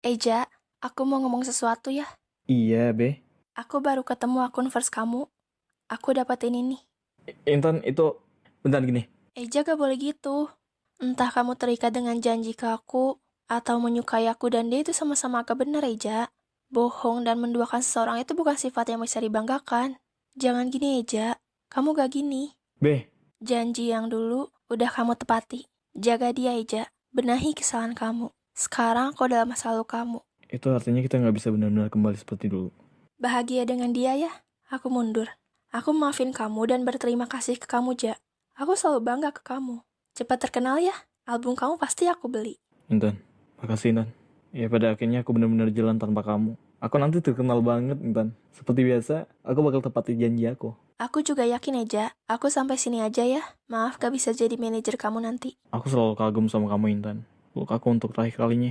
Eja, aku mau ngomong sesuatu ya. Iya, Be. Aku baru ketemu akun first kamu. Aku dapat ini nih. Intan, itu... Bentar gini. Eja gak boleh gitu. Entah kamu terikat dengan janji ke aku, atau menyukai aku dan dia itu sama-sama agak benar, Eja. Bohong dan menduakan seseorang itu bukan sifat yang bisa dibanggakan. Jangan gini, Eja. Kamu gak gini. Be, Janji yang dulu udah kamu tepati. Jaga dia, Eja. Benahi kesalahan kamu. Sekarang kau dalam masa lalu kamu. itu artinya kita nggak bisa benar-benar kembali seperti dulu. Bahagia dengan dia ya. Aku mundur. Aku maafin kamu dan berterima kasih ke kamu, Ja. Aku selalu bangga ke kamu. Cepat terkenal ya. Album kamu pasti aku beli. Intan, makasih Intan. Ya pada akhirnya aku benar-benar jalan tanpa kamu. Aku nanti terkenal banget Intan. Seperti biasa, aku bakal tepati janji aku. Aku juga yakin, Eja. Aku sampai sini aja ya. Maaf gak bisa jadi manajer kamu nanti. Aku selalu kagum sama kamu Intan. Peluk aku untuk terakhir kalinya.